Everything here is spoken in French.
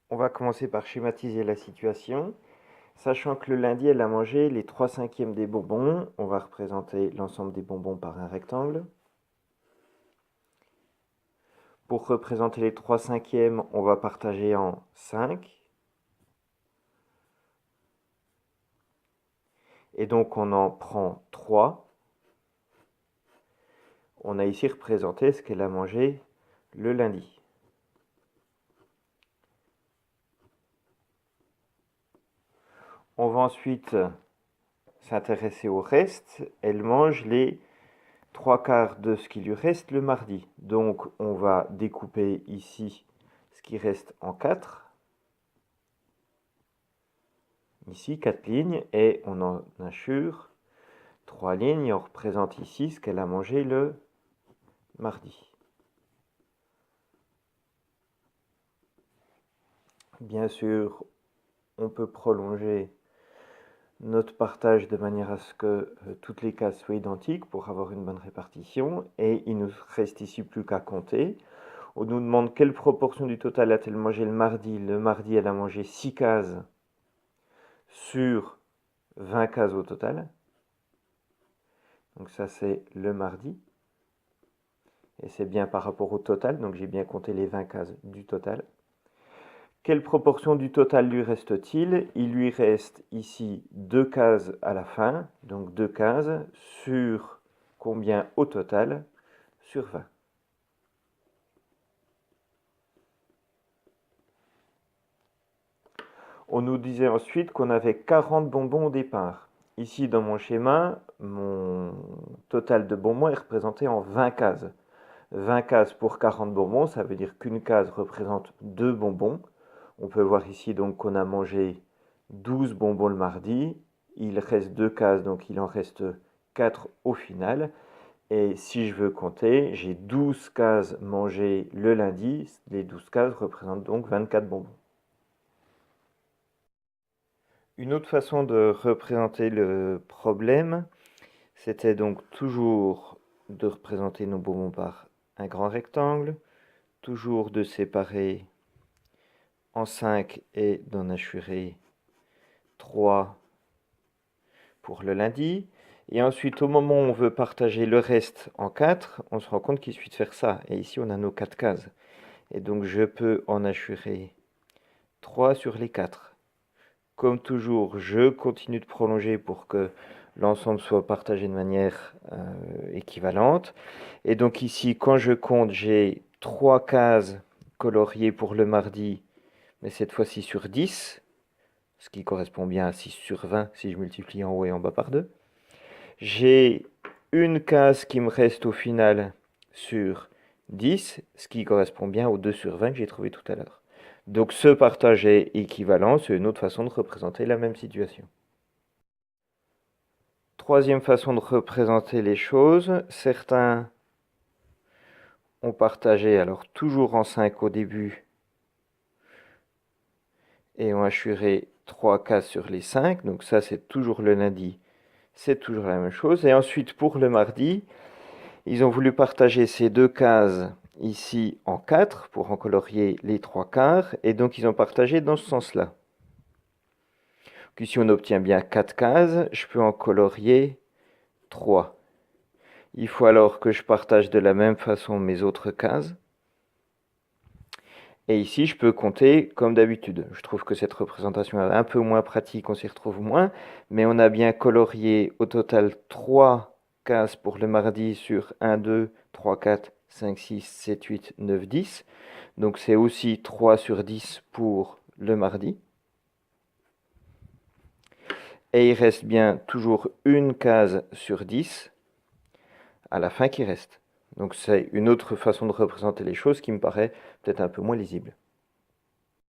On va commencer par schématiser la situation. Sachant que le lundi, elle a mangé les 3/5 des bonbons, on va représenter l'ensemble des bonbons par un rectangle. Pour représenter les 3/5, on va partager en 5. Et donc on en prend 3. On a ici représenté ce qu'elle a mangé le lundi. On va ensuite s'intéresser au reste. Elle mange les 3/4 de ce qui lui reste le mardi. Donc on va découper ici ce qui reste en 4. Ici 4 lignes et on en assure 3 lignes et on représente ici ce qu'elle a mangé le mardi. Bien sûr, on peut prolonger notre partage de manière à ce que toutes les cases soient identiques pour avoir une bonne répartition. Et il nous reste ici plus qu'à compter. On nous demande quelle proportion du total a-t-elle mangé le mardi. Le mardi, elle a mangé 6 cases sur 20 cases au total. Donc ça, c'est le mardi. Et c'est bien par rapport au total, donc j'ai bien compté les 20 cases du total. Quelle proportion du total lui reste-t-il? Il lui reste ici 2 cases à la fin, donc 2 cases sur combien au total? Sur 20. On nous disait ensuite qu'on avait 40 bonbons au départ. Ici, dans mon schéma, mon total de bonbons est représenté en 20 cases. 20 cases pour 40 bonbons, ça veut dire qu'une case représente 2 bonbons. On peut voir ici donc qu'on a mangé 12 bonbons le mardi. Il reste 2 cases, donc il en reste 4 au final. Et si je veux compter, j'ai 12 cases mangées le lundi. Les 12 cases représentent donc 24 bonbons. Une autre façon de représenter le problème, c'était donc toujours de représenter nos bonbons par un grand rectangle, toujours de séparer en 5 et d'en assurer 3 pour le lundi. Et ensuite, au moment où on veut partager le reste en 4, on se rend compte qu'il suffit de faire ça. Et ici, on a nos 4 cases. Et donc, je peux en assurer 3 sur les 4. Comme toujours, je continue de prolonger pour que l'ensemble soit partagé de manière équivalente. Et donc ici, quand je compte, j'ai 3 cases coloriées pour le mardi, mais cette fois-ci sur 10, ce qui correspond bien à 6 sur 20 si je multiplie en haut et en bas par 2. J'ai une case qui me reste au final sur 10, ce qui correspond bien aux 2 sur 20 que j'ai trouvé tout à l'heure. Donc ce partage est équivalent, c'est une autre façon de représenter la même situation. Troisième façon de représenter les choses, certains ont partagé, alors toujours en 5 au début, et ont assuré 3 cases sur les 5, donc ça c'est toujours le lundi, c'est toujours la même chose. Et ensuite pour le mardi, ils ont voulu partager ces 2 cases ici en 4 pour en colorier les 3 quarts, et donc ils ont partagé dans ce sens-là. Si on obtient bien 4 cases, je peux en colorier 3. Il faut alors que je partage de la même façon mes autres cases. Et ici, je peux compter comme d'habitude. Je trouve que cette représentation est un peu moins pratique, on s'y retrouve moins, mais on a bien colorié au total 3 cases pour le mardi sur 1, 2, 3, 4, 5, 6, 7, 8, 9, 10. Donc c'est aussi 3 sur 10 pour le mardi. Et il reste bien toujours une case sur 10 à la fin qui reste. Donc c'est une autre façon de représenter les choses qui me paraît peut-être un peu moins lisible.